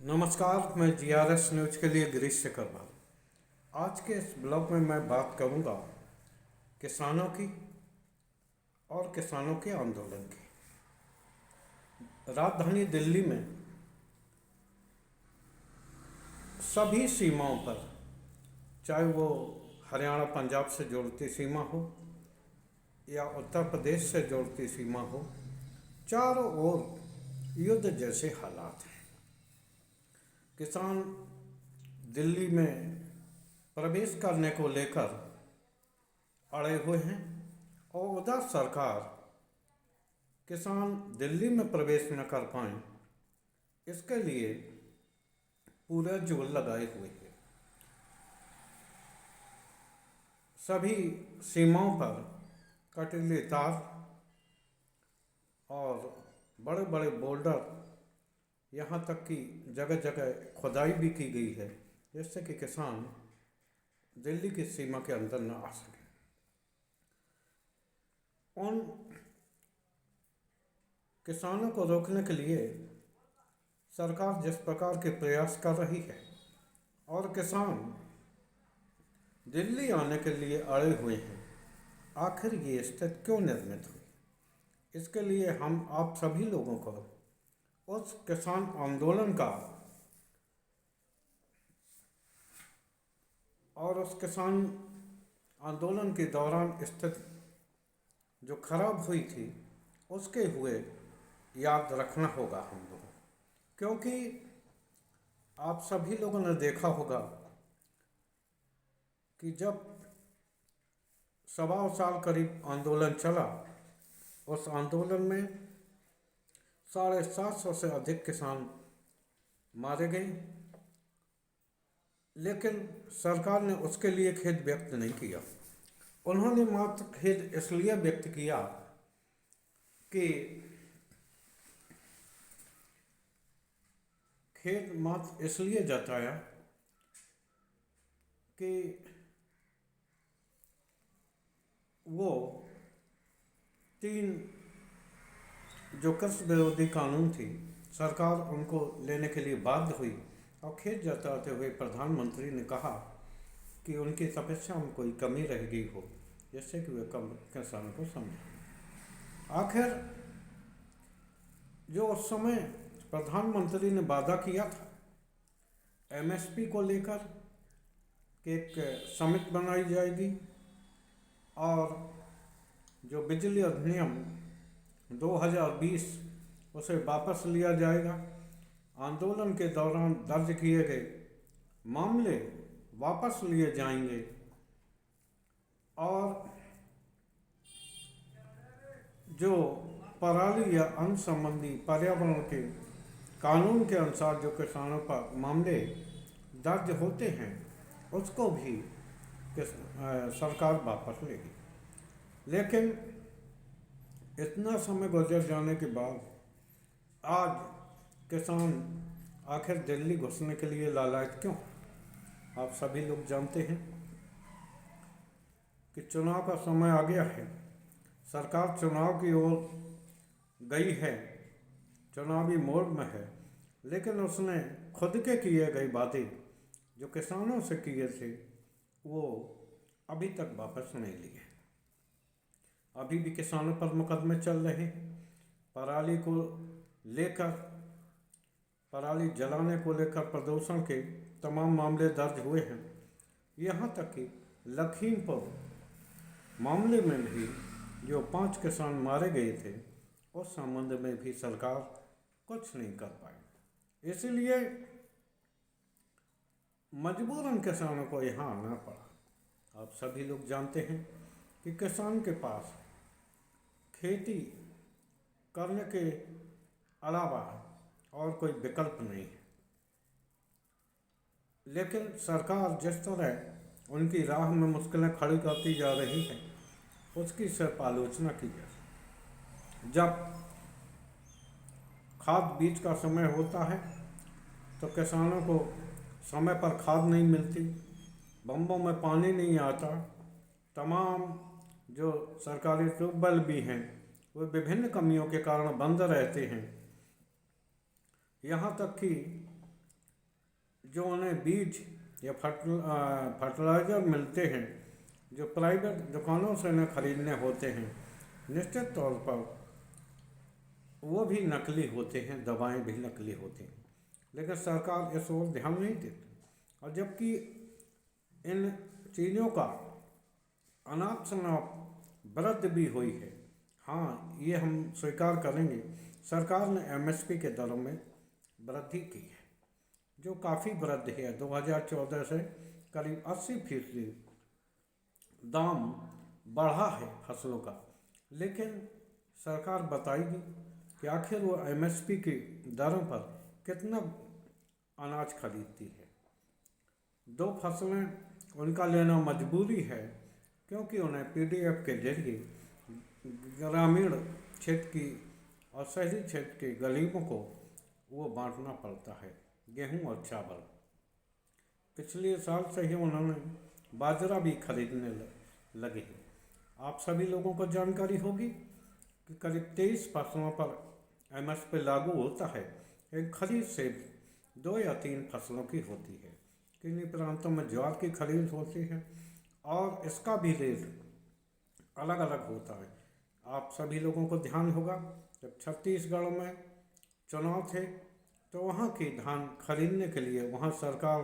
नमस्कार, मैं GRS news के लिए गिरीश शेखर बाबू। आज के इस ब्लॉग में मैं बात करूंगा किसानों की और किसानों के आंदोलन की। राजधानी दिल्ली में सभी सीमाओं पर, चाहे वो हरियाणा पंजाब से जोड़ती सीमा हो या उत्तर प्रदेश से जोड़ती सीमा हो, चारों ओर युद्ध जैसे हालात हैं। किसान दिल्ली में प्रवेश करने को लेकर अड़े हुए हैं और उधर सरकार किसान दिल्ली में प्रवेश न कर पाए, इसके लिए पूरा जोर लगाए हुए है। सभी सीमाओं पर कटीले तार और बड़े बड़े बोल्डर, यहाँ तक कि जगह जगह खुदाई भी की गई है, जिससे कि किसान दिल्ली की सीमा के अंदर न आ सके। उन किसानों को रोकने के लिए सरकार जिस प्रकार के प्रयास कर रही है और किसान दिल्ली आने के लिए अड़े हुए हैं, आखिर ये स्थिति क्यों निर्मित हुई? इसके लिए हम आप सभी लोगों को उस किसान आंदोलन का और उस किसान आंदोलन के दौरान स्थिति जो खराब हुई थी उसके हुए याद रखना होगा हम लोगों को, क्योंकि आप सभी लोगों ने देखा होगा कि जब 1.25 साल करीब आंदोलन चला, उस आंदोलन में 750 से अधिक किसान मारे गए, लेकिन सरकार ने उसके लिए खेद व्यक्त नहीं किया। उन्होंने मात्र खेद इसलिए व्यक्त किया कि खेद मात्र इसलिए जताया कि वो 3 जो कृषि विरोधी कानून थी, सरकार उनको लेने के लिए बाध्य हुई और खेद जताते हुए प्रधानमंत्री ने कहा कि उनकी तपस्या में कोई कमी रह गई हो, जिससे कि वे कम किसानों को समझें। आखिर जो उस समय प्रधानमंत्री ने वादा किया था एमएसपी को लेकर कि एक समिति बनाई जाएगी और जो बिजली अधिनियम 2020 उसे वापस लिया जाएगा, आंदोलन के दौरान दर्ज किए गए मामले वापस लिए जाएंगे और जो पराली या अन्य संबंधी पर्यावरण के कानून के अनुसार जो किसानों पर मामले दर्ज होते हैं उसको भी सरकार वापस लेगी। लेकिन इतना समय गुजर जाने के बाद आज किसान आखिर दिल्ली घुसने के लिए लालायित क्यों? आप सभी लोग जानते हैं कि चुनाव का समय आ गया है, सरकार चुनाव की ओर गई है, चुनावी मोड में है, लेकिन उसने खुद के किए गए वादे जो किसानों से किए थे वो अभी तक वापस नहीं लिए। अभी भी किसानों पर मुकदमे चल रहे, पराली को लेकर, पराली जलाने को लेकर प्रदूषण के तमाम मामले दर्ज हुए हैं। यहाँ तक कि लखीमपुर मामले में भी जो 5 किसान मारे गए थे उस संबंध में भी सरकार कुछ नहीं कर पाई, इसलिए मजबूरन किसानों को यहाँ आना पड़ा। आप सभी लोग जानते हैं कि किसान के पास खेती करने के अलावा और कोई विकल्प नहीं है, लेकिन सरकार जिस तरह उनकी राह में मुश्किलें खड़ी करती जा रही है उसकी सिर्फ आलोचना की जाए। जब खाद बीज का समय होता है तो किसानों को समय पर खाद नहीं मिलती, बम्बों में पानी नहीं आता, तमाम जो सरकारी ट्यूबवेल भी हैं वो विभिन्न कमियों के कारण बंद रहते हैं। यहाँ तक कि जो उन्हें बीज या फर्टिलाइज़र मिलते हैं, जो प्राइवेट दुकानों से उन्हें खरीदने होते हैं, निश्चित तौर पर वो भी नकली होते हैं, दवाएं भी नकली होती हैं। लेकिन सरकार इस ओर ध्यान नहीं देती, और जबकि इन चीज़ों का अनाप शनाप वृद्धि भी हुई है। हाँ, ये हम स्वीकार करेंगे, सरकार ने एमएसपी के दरों में वृद्धि की है, जो काफ़ी वृद्धि है। 2014 से करीब 80% दाम बढ़ा है फसलों का। लेकिन सरकार बताएगी कि आखिर वो एमएसपी की दरों पर कितना अनाज खरीदती है। दो फसलें उनका लेना मजबूरी है, क्योंकि उन्हें पीडीएफ के जरिए ग्रामीण क्षेत्र की और शहरी क्षेत्र के गरीबों को वो बांटना पड़ता है, गेहूं और चावल। पिछले साल से ही उन्होंने बाजरा भी खरीदने लगे हैं। आप सभी लोगों को जानकारी होगी कि करीब 23 फसलों पर एमएसपी लागू होता है। एक खरीद से 2 या 3 फसलों की होती है। किन्हीं प्रांतों में ज्वार की खरीद होती है और इसका भी रेट अलग अलग होता है। आप सभी लोगों को ध्यान होगा, जब छत्तीसगढ़ में चुनाव थे तो वहाँ की धान खरीदने के लिए वहाँ सरकार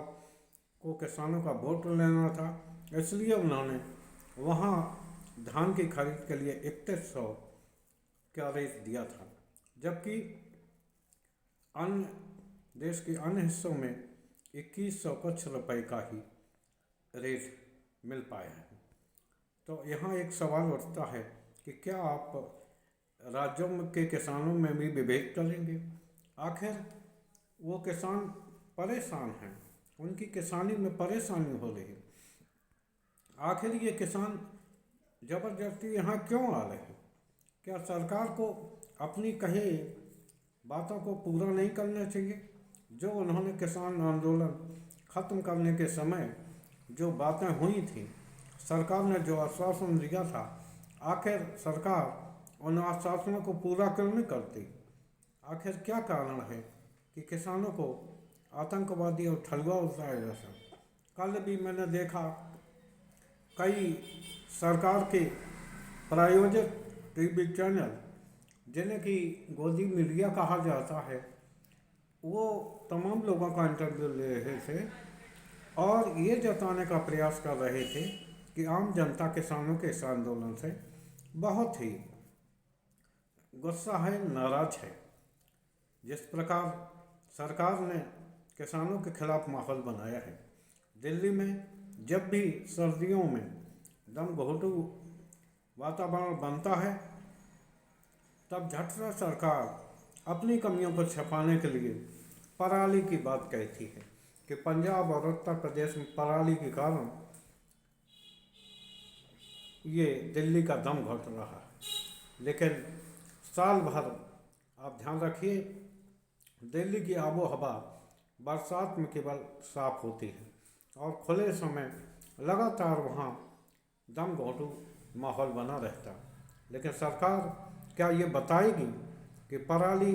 को किसानों का वोट लेना था, इसलिए उन्होंने वहाँ धान की खरीद के लिए 3100 का रेट दिया था, जबकि अन्य देश के अन्य हिस्सों में 2100 कुछ रुपए का ही रेट मिल पाया है। तो यहाँ एक सवाल उठता है कि क्या आप राज्यों के किसानों में भी विभेद करेंगे? आखिर वो किसान परेशान हैं, उनकी किसानी में परेशानी हो रही है। आखिर ये किसान जबरदस्ती यहाँ क्यों आ रहे हैं? क्या सरकार को अपनी कही बातों को पूरा नहीं करना चाहिए? जो उन्होंने किसान आंदोलन खत्म करने के समय जो बातें हुई थी, सरकार ने जो आश्वासन दिया था, आखिर सरकार उन आश्वासनों को पूरा क्यों नहीं करती? आखिर क्या कारण है कि किसानों को आतंकवादी और ठलुआ बताया जाता? कल भी मैंने देखा कई सरकार के प्रायोजित टीवी चैनल, जिन्हें कि गोदी मीडिया कहा जाता है, वो तमाम लोगों का इंटरव्यू ले रहे थे और ये जताने का प्रयास कर रहे थे कि आम जनता किसानों के इस आंदोलन से बहुत ही गुस्सा है, नाराज है। जिस प्रकार सरकार ने किसानों के खिलाफ माहौल बनाया है, दिल्ली में जब भी सर्दियों में दमघोंटू वातावरण बनता है, तब झट से सरकार अपनी कमियों को छिपाने के लिए पराली की बात कहती है कि पंजाब और उत्तर प्रदेश में पराली के कारण ये दिल्ली का दम घुट रहा है। लेकिन साल भर आप ध्यान रखिए, दिल्ली की आबो हवा बरसात में केवल साफ होती है और खुले समय लगातार वहाँ दम घोंटू माहौल बना रहता है। लेकिन सरकार क्या ये बताएगी कि पराली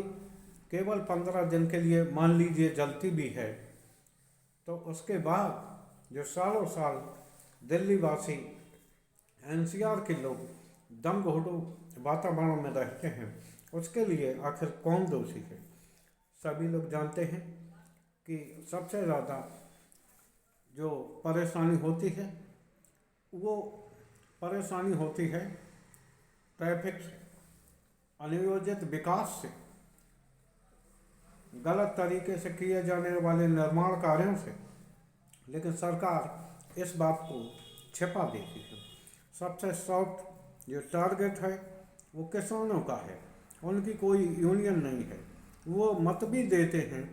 केवल 15 दिन के लिए मान लीजिए जलती भी है, तो उसके बाद जो सालों साल दिल्ली वासी एनसीआर के लोग दम घोंटू वातावरण में रहते हैं, उसके लिए आखिर कौन दोषी है? सभी लोग जानते हैं कि सबसे ज़्यादा जो परेशानी होती है, वो परेशानी होती है ट्रैफिक से, अनियोजित विकास से, गलत तरीके से किए जाने वाले निर्माण कार्यों से। लेकिन सरकार इस बात को छिपा देती है। सबसे सॉफ्ट जो टारगेट है वो किसानों का है, उनकी कोई यूनियन नहीं है। वो मत भी देते हैं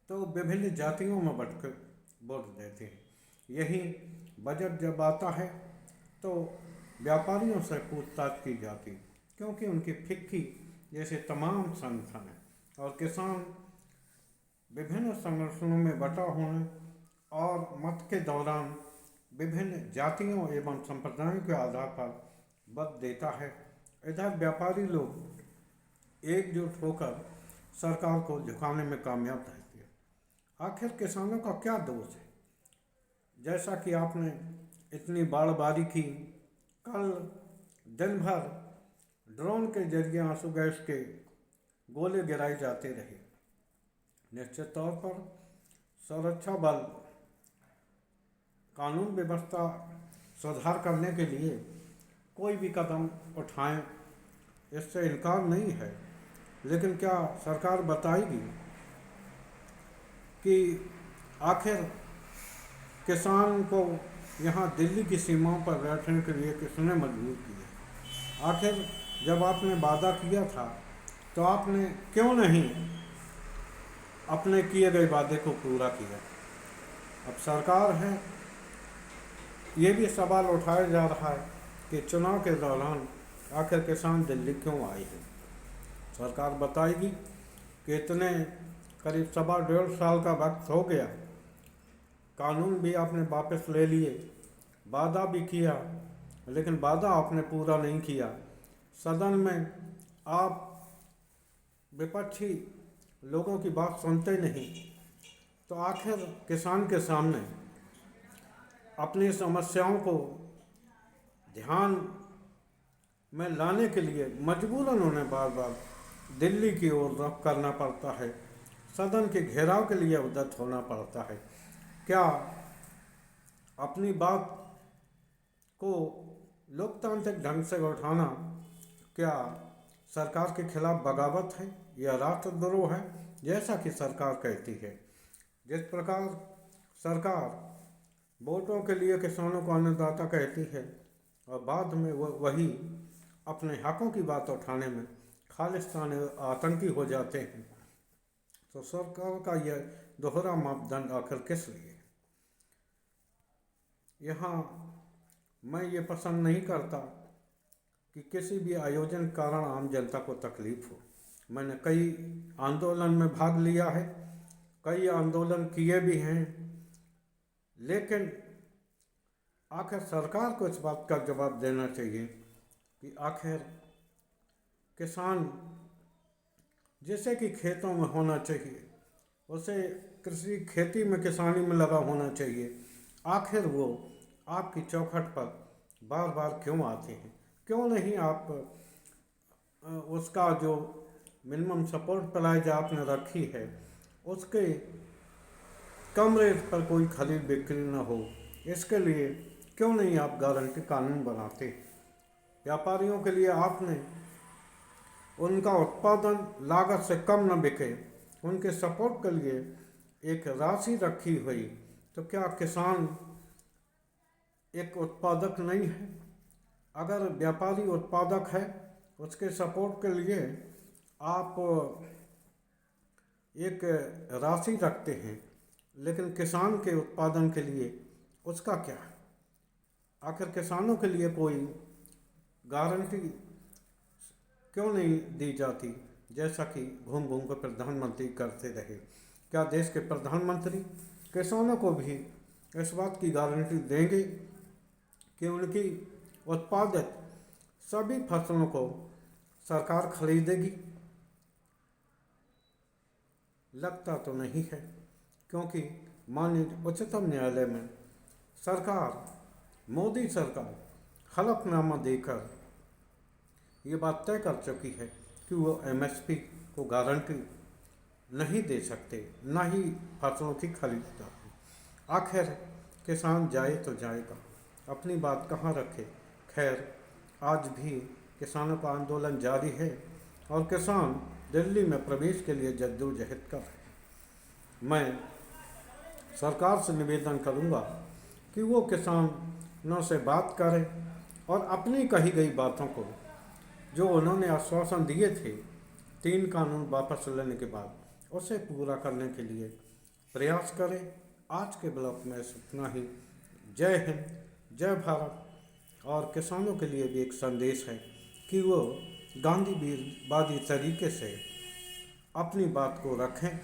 तो विभिन्न जातियों में बंटकर वोट देते हैं। यही बजट जब आता है तो व्यापारियों से पूछताछ की जाती, क्योंकि उनकी फिक्की जैसे तमाम संगठन हैं और किसान विभिन्न संगठनों में बटा होने और मत के दौरान विभिन्न जातियों एवं संप्रदायों के आधार पर मत देता है। इधर व्यापारी लोग एकजुट होकर सरकार को झुकाने में कामयाब रहते हैं। आखिर किसानों का क्या दोष है? जैसा कि आपने इतनी बाढ़ की, कल दिन भर ड्रोन के जरिए आंसू गैस के गोले गिराए जाते रहे। निश्चित तौर पर सुरक्षा बल कानून व्यवस्था सुधार करने के लिए कोई भी कदम उठाएं, इससे इनकार नहीं है, लेकिन क्या सरकार बताएगी कि आखिर किसान को यहाँ दिल्ली की सीमाओं पर बैठने के लिए किसने मजबूर किया? आखिर जब आपने वादा किया था तो आपने क्यों नहीं अपने किए गए वादे को पूरा किया? अब सरकार है, ये भी सवाल उठाया जा रहा है कि चुनाव के दौरान आखिर किसान दिल्ली क्यों आए हैं। सरकार बताएगी कि इतने करीब 1.5 का वक्त हो गया, कानून भी आपने वापस ले लिए, वादा भी किया, लेकिन वादा आपने पूरा नहीं किया। सदन में आप विपक्षी लोगों की बात सुनते नहीं, तो आखिर किसान के सामने अपनी समस्याओं को ध्यान में लाने के लिए मजबूरन उन्हें बार बार दिल्ली की ओर रुख करना पड़ता है, सदन के घेराव के लिए उद्यत होना पड़ता है। क्या अपनी बात को लोकतांत्रिक ढंग से उठाना क्या सरकार के खिलाफ बगावत है या राष्ट्रद्रोह है, जैसा कि सरकार कहती है? जिस प्रकार सरकार वोटों के लिए किसानों को अन्नदाता कहती है और बाद में वही अपने हकों की बात उठाने में खालिस्तानी आतंकी हो जाते हैं, तो सरकार का यह दोहरा मापदंड आखिर किस लिए? यहाँ मैं ये पसंद नहीं करता कि किसी भी आयोजन के कारण आम जनता को तकलीफ हो। मैंने कई आंदोलन में भाग लिया है, कई आंदोलन किए भी हैं, लेकिन आखिर सरकार को इस बात का जवाब देना चाहिए कि आखिर किसान जैसे कि खेतों में होना चाहिए, उसे कृषि खेती में किसानी में लगा होना चाहिए, आखिर वो आपकी चौखट पर बार बार क्यों आते हैं? क्यों नहीं आप उसका जो मिनिमम सपोर्ट प्राइस आपने रखी है उसके कम रेट पर कोई खरीद बिक्री न हो, इसके लिए क्यों नहीं आप गारंटी कानून बनाते? व्यापारियों के लिए आपने उनका उत्पादन लागत से कम न बिके, उनके सपोर्ट के लिए एक राशि रखी हुई, तो क्या किसान एक उत्पादक नहीं है? अगर व्यापारी उत्पादक है, उसके सपोर्ट के लिए आप एक राशि रखते हैं, लेकिन किसान के उत्पादन के लिए उसका क्या है? आखिर किसानों के लिए कोई गारंटी क्यों नहीं दी जाती, जैसा कि घूम घूम कर प्रधानमंत्री करते रहे? क्या देश के प्रधानमंत्री किसानों को भी इस बात की गारंटी देंगे कि उनकी उत्पादित सभी फसलों को सरकार खरीदेगी? लगता तो नहीं है, क्योंकि माननीय उच्चतम न्यायालय में सरकार, मोदी सरकार हलफनामा देकर ये बात तय कर चुकी है कि वो एमएसपी को गारंटी नहीं दे सकते, ना ही फसलों की खरीद करते। आखिर किसान जाए तो जाएगा, अपनी बात कहाँ रखे? खैर, आज भी किसानों का आंदोलन जारी है और किसान दिल्ली में प्रवेश के लिए जद्दोजहद कर रहे हैं। मैं सरकार से निवेदन करूंगा कि वो किसानों से बात करें और अपनी कही गई बातों को, जो उन्होंने आश्वासन दिए थे 3 कानून वापस लेने के बाद, उसे पूरा करने के लिए प्रयास करें। आज के ब्लॉग में इतना ही। जय हिंद, जय भारत। और किसानों के लिए भी एक संदेश है कि वो गांधीवादी तरीके से अपनी बात को रखें।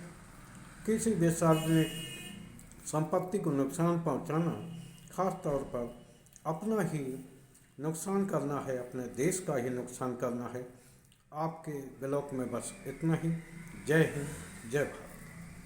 किसी भी सार्वजनिक संपत्ति को नुकसान पहुंचाना, खास तौर पर अपना ही नुकसान करना है, अपने देश का ही नुकसान करना है। आपके ब्लॉग में बस इतना ही। जय हिंद, जय भारत।